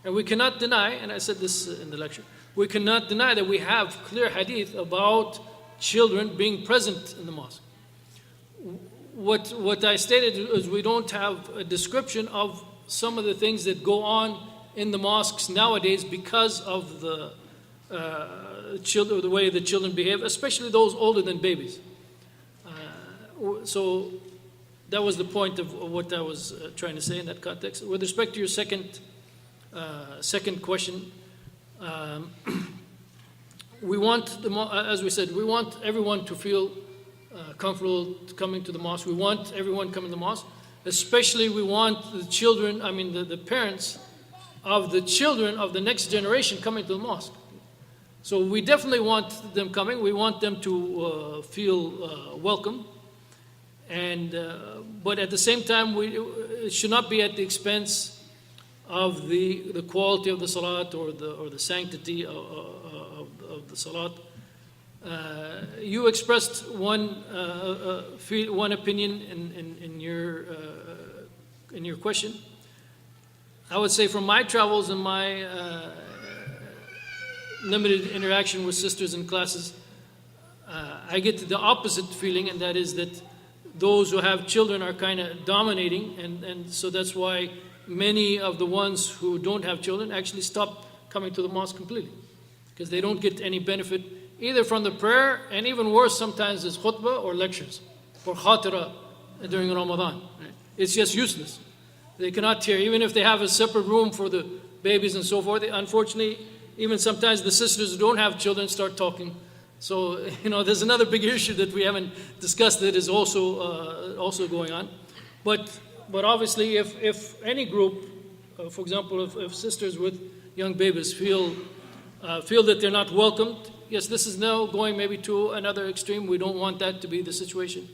And we cannot deny, and I said this in the lecture, we cannot deny that we have clear hadith about children being present in the mosque. What I stated is we don't have a description of some of the things that go on in the mosques nowadays because of the children, the way the children behave, especially those older than babies. So that was the point of what I was trying to say in that context. With respect to your second question, we want, as we said, we want everyone to feel comfortable coming to the mosque. We want everyone coming to the mosque. Especially we want the children, the parents of the children of the next generation coming to the mosque. So we definitely want them coming. We want them to feel welcome. But at the same time, it should not be at the expense of the quality of the salat or the sanctity of the salat. You expressed one opinion in your question. I would say from my travels and my limited interaction with sisters in classes, I get the opposite feeling, and that is that those who have children are kind of dominating, and so that's why many of the ones who don't have children actually stop coming to the mosque completely, because they don't get any benefit either from the prayer, and even worse sometimes is khutbah or lectures or khatira during Ramadan. It's just useless. They cannot hear, even if they have a separate room for the babies and so forth. Unfortunately, even sometimes the sisters who don't have children start talking. So, there's another big issue that we haven't discussed that is also going on. But obviously, if any group, for example, if sisters with young babies feel that they're not welcomed, yes, this is now going maybe to another extreme. We don't want that to be the situation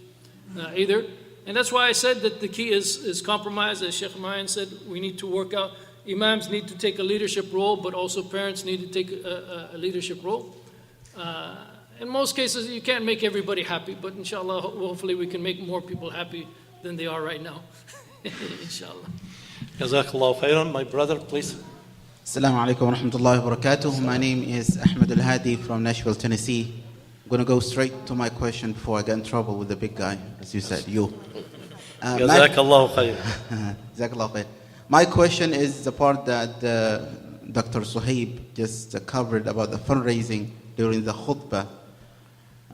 either. And that's why I said that the key is compromise. As Sheikh Mayan said, we need to work out. Imams need to take a leadership role, but also parents need to take a leadership role. In most cases, you can't make everybody happy, but inshallah, hopefully we can make more people happy than they are right now. Inshallah. Jazakallah khairan. My brother, please. Assalamu alaikum wa rahmatullahi wa barakatuh. My name is Ahmed Al-Hadi from Nashville, Tennessee. I'm going to go straight to my question before I get in trouble with the big guy, as you said, you. Jazakallah khairan. Jazakallah khair. My question is the part that Dr. Suhaib just covered about the fundraising during the khutbah.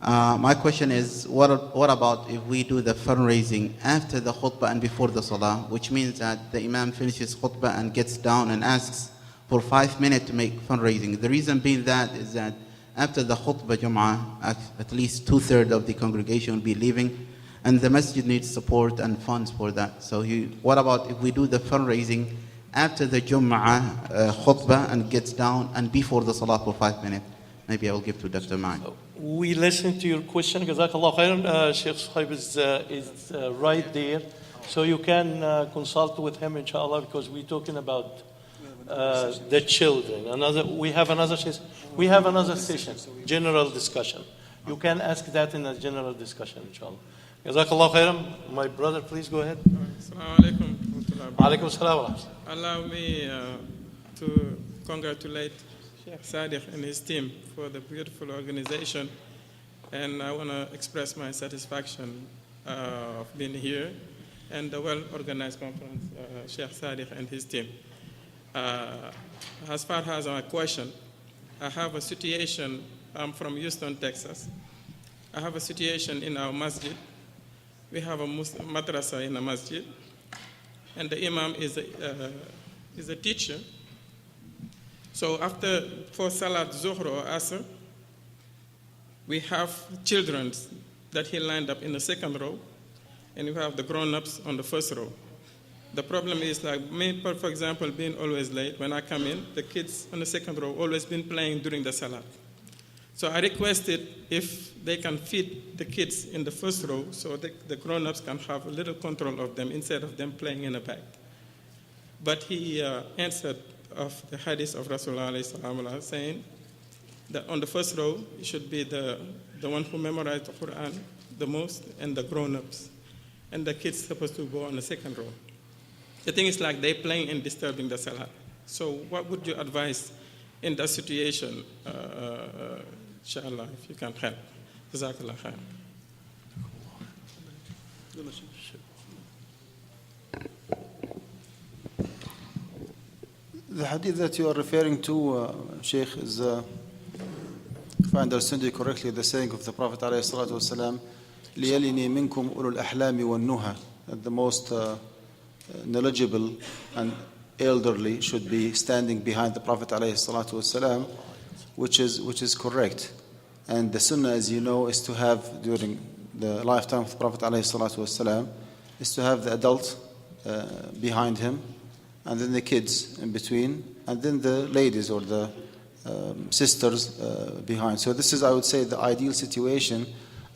My question is, what about if we do the fundraising after the khutbah and before the salah, which means that the imam finishes khutbah and gets down and asks for 5 minutes to make fundraising. The reason being that is that after the khutbah Jum'ah, at least 2/3 of the congregation will be leaving, and the masjid needs support and funds for that. So what about if we do the fundraising after the Jum'ah khutbah and gets down and before the salah for 5 minutes? Maybe I will give to Dr. Ma'n. We listen to your question. Jazakallah khairan. Sheikh Suhaib is right there. So you can consult with him, inshallah, because we're talking about the children. We have another session, general discussion. You can ask that in a general discussion, inshallah. Jazakallah khairan. My brother, please go ahead. Assalamu alaikum. Alaikum assalam wa rahmatullah. Allow me to congratulate Sheikh Sadiq and his team for the beautiful organization, and I want to express my satisfaction of being here and the well-organized conference, Sheikh Sadiq and his team. As far as my question, I have a situation. I'm from Houston, Texas. I have a situation in our masjid. We have a madrasa in a masjid, and the imam is a teacher. So for Salat Zuhr or Asr, we have children that he lined up in the second row, and we have the grown-ups on the first row. The problem is, like me, for example, being always late. When I come in, the kids on the second row always been playing during the Salat. So I requested if they can feed the kids in the first row so the grown-ups can have a little control of them instead of them playing in the back. But he answered of the hadith of Rasulullah saying that on the first row, it should be the one who memorized the Quran the most and the grown-ups. and the kids supposed to go on the second row. The thing is like they playing and disturbing the salah. So what would you advise in that situation, inshallah, if you can help? Jazakallah khair. The hadith that you are referring to, Sheikh, is, if I understand you correctly, the saying of the Prophet ﷺ, لِيَلِنِي مِنْكُمْ أُولُو الْأَحْلَامِ وَالنُّهَى, that the most knowledgeable and elderly should be standing behind the Prophet ﷺ, which is correct. And the sunnah, as you know, is to have, during the lifetime of the Prophet ﷺ, is to have the adult behind him, and then the kids in between, and then the ladies or the sisters behind. So this is, I would say, the ideal situation,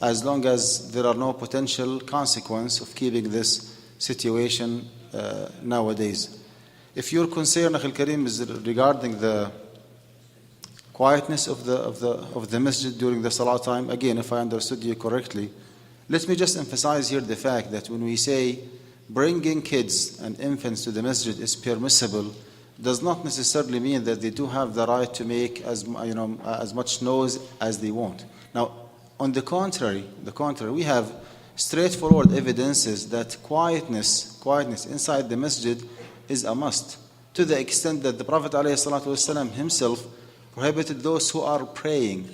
as long as there are no potential consequence of keeping this situation nowadays. If your concern, Akhil Karim, is regarding the quietness of the masjid during the salah time, again, if I understood you correctly, let me just emphasize here the fact that when we say bringing kids and infants to the masjid is permissible, does not necessarily mean that they do have the right to make as much noise as they want. Now, on the contrary, we have straightforward evidences that quietness inside the masjid is a must, to the extent that the Prophet ﷺ himself prohibited those who are praying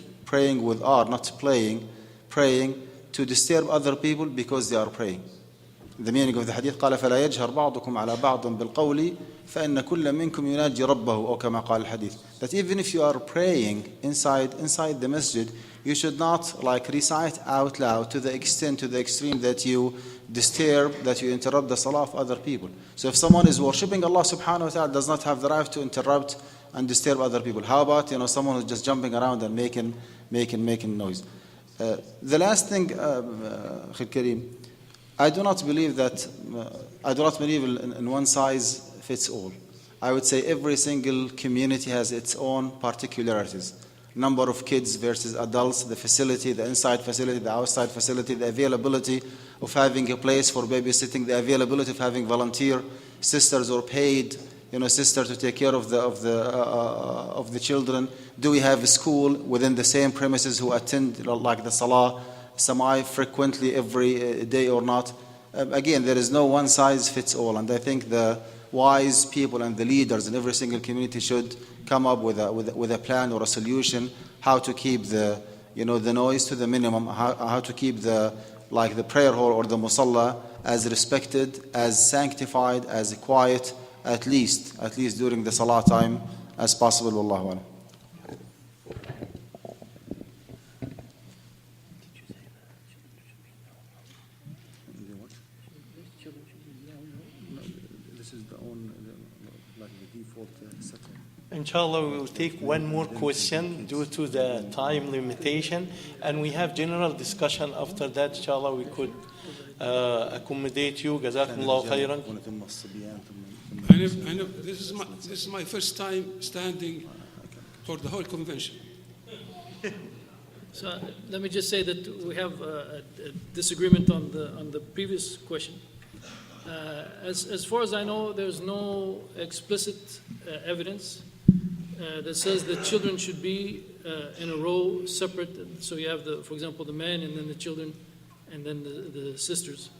with R, not praying, to disturb other people because they are praying. The meaning of the hadith, قال فلا يجهر بعضكم على بعض بالقول فإن كل منكم يناجي ربه أو كما قال الحديث. That even if you are praying inside the masjid, you should not recite out loud to the extreme that you disturb, that you interrupt the salah of other people. So if someone is worshipping Allah subhanahu wa ta'ala, does not have the right to interrupt and disturb other people. How about someone who's just jumping around and making noise? The last thing, Akhil Karim, I do not believe in one size fits all. I would say every single community has its own particularities. Number of kids versus adults, the facility, the inside facility, the outside facility, the availability of having a place for babysitting, the availability of having volunteer sisters or paid sister to take care of the children. Do we have a school within the same premises who attend the salah semi-frequently every day or not? Again, there is no one size fits all, and I think the wise people and the leaders in every single community should come up with a plan or a solution how to keep the noise to the minimum, how to keep the prayer hall or the musalla as respected, as sanctified, as quiet, at least during the salah time as possible. Wallahu a'lam. Inshallah, we will take one more question due to the time limitation, and we have general discussion after that. Inshallah, we could accommodate you. Jazakumullah khairan. I know this is my first time standing for the whole convention. So let me just say that we have a disagreement on the previous question. As far as I know, there's no explicit evidence that says that children should be in a row separate. So you have, for example, the men and then the children and then the sisters.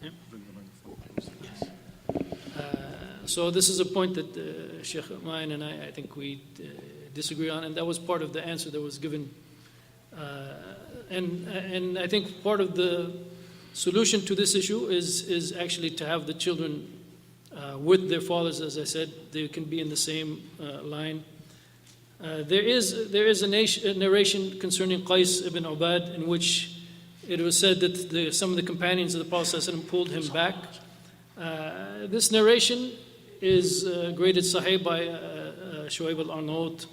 Yeah? So this is a point that Sheikh Ma'in and I think we disagree on, and that was part of the answer that was given. And I think part of the solution to this issue is actually to have the children with their fathers. As I said, they can be in the same line. There is a narration concerning Qais ibn Ubad in which it was said that some of the companions of the Prophet ﷺ pulled him back. This narration is graded Sahih by Shuaib al-Arnaut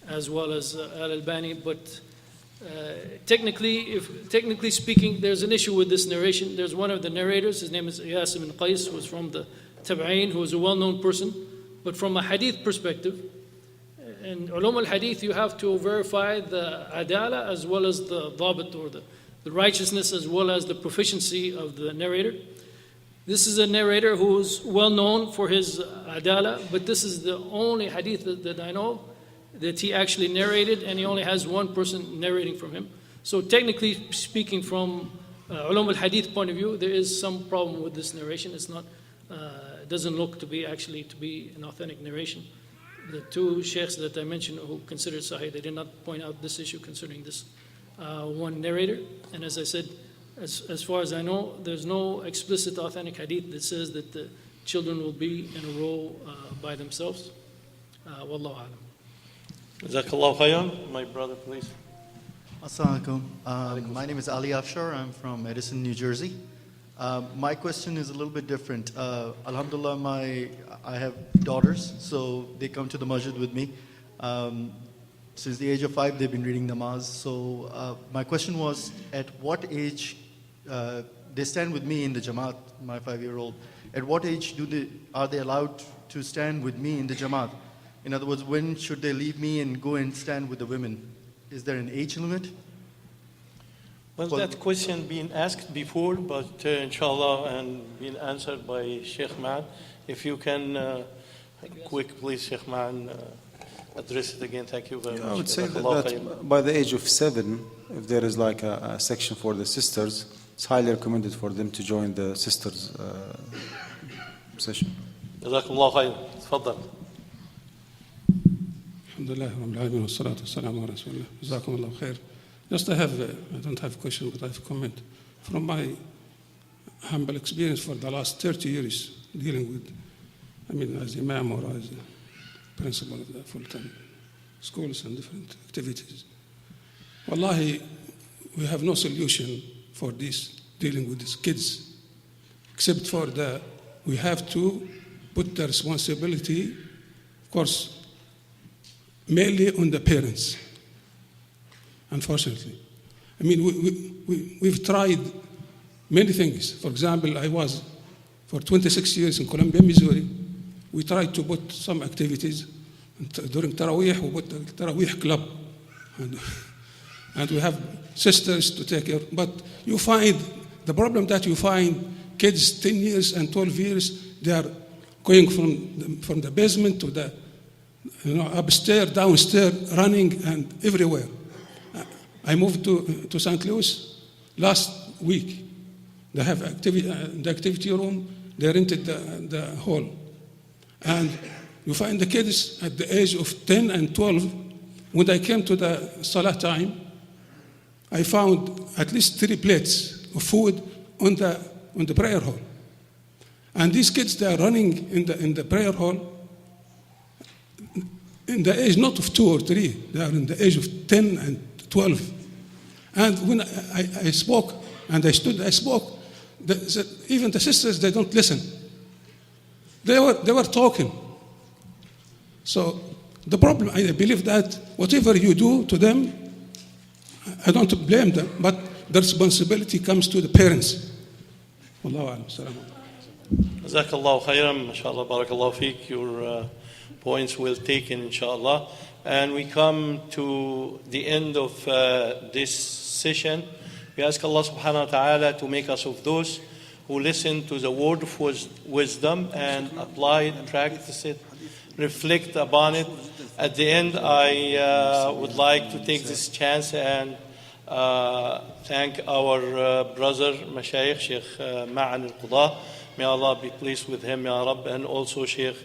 as well as al-Albani, but technically speaking, there's an issue with this narration. There's one of the narrators, his name is Iyas ibn Qais, who was from the Tabi'een, who was a well-known person, but from a hadith perspective, in ulum al-hadith, you have to verify the adala as well as the dhabit or the the righteousness as well as the proficiency of the narrator. This is a narrator who's well known for his adala, but this is the only hadith that I know that he actually narrated, and he only has one person narrating from him. So technically speaking, from ulum al-hadith point of view, there is some problem with this narration. It's not, it doesn't look to be an authentic narration. The two sheikhs that I mentioned who considered sahih, they did not point out this issue concerning this one narrator. And as I said, as far as I know, there's no explicit authentic hadith that says that the children will be in a row by themselves. Wallahu alam. Jazakallah khayran. My brother, please. Assalamu alaikum. My name is Ali Afshar. I'm from Edison, New Jersey. My question is a little bit different. Alhamdulillah, I have daughters, so they come to the masjid with me. Since the age of 5, they've been reading namaz. So my question was, at what age they stand with me in the jamaat, my 5-year-old. At what age are they allowed to stand with me in the jamaat? In other words, when should they leave me and go and stand with the women? Is there an age limit? Well, that question been asked before, but inshallah, and been answered by Sheikh Ma'an. If you can, quick, please, Sheikh Ma'an, address it again. Thank you very much. I would say that by the age of 7, if there is like a section for the sisters, it's highly recommended for them to join the sisters session. Jazakallah khayr. Tfaddal. Alhamdulillah, Rabbil Alamin, wassalatu wassalamu ala Rasulillah. Jazakumullah khair. Just I don't have a question, but I have a comment. From my humble experience for the last 30 years dealing with, as imam or as a principal of the full-time schools and different activities. Wallahi, we have no solution for this, dealing with these kids, except for we have to put the responsibility, of course, mainly on the parents, unfortunately. We've tried many things. For example, I was for 26 years in Columbia, Missouri. We tried to put some activities. During Taraweeh, we put the Taraweeh club. And we have sisters to take care. But you find, the problem that you find, kids 10 years and 12 years, they are going from the basement to the upstairs, downstairs, running and everywhere. I moved to St. Louis last week. They have the activity room. They rented the hall. And you find the kids at the age of 10 and 12. When I came to the Salah time, I found at least 3 plates of food on the prayer hall. And these kids, they are running in the prayer hall in the age not of 2 or 3, they are in the age of 10 and 12. And when I spoke, and I spoke, even the sisters, they don't listen. They were talking. So the problem, I believe that whatever you do to them, I don't blame them, but the responsibility comes to the parents. Wallahu a'lam. Assalamu alaikum. Jazakallah khairan, mashallah, barakallah feek. Your points will taken, inshallah. And we come to the end of this session. We ask Allah subhanahu wa ta'ala to make us of those who listen to the word of wisdom and apply it, practice it, reflect upon it. At the end, I would like to take this chance and thank our brother, Mashayikh, Sheikh Ma'an al-Qudah. May Allah be pleased with him, Ya Rabb, and also Sheikh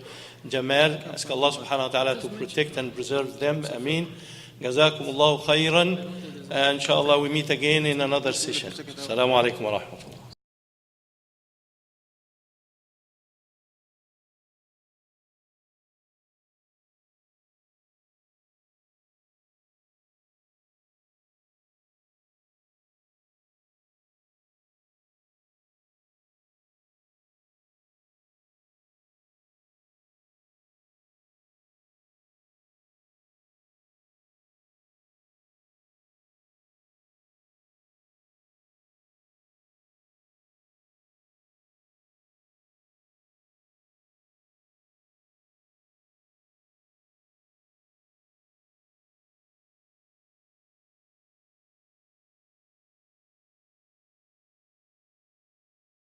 Jamal. Ask Allah subhanahu wa ta'ala to protect and preserve them. Ameen. Jazakumullahu khairan. And inshallah we meet again in another session. Assalamu alaikum wa rahmatullah.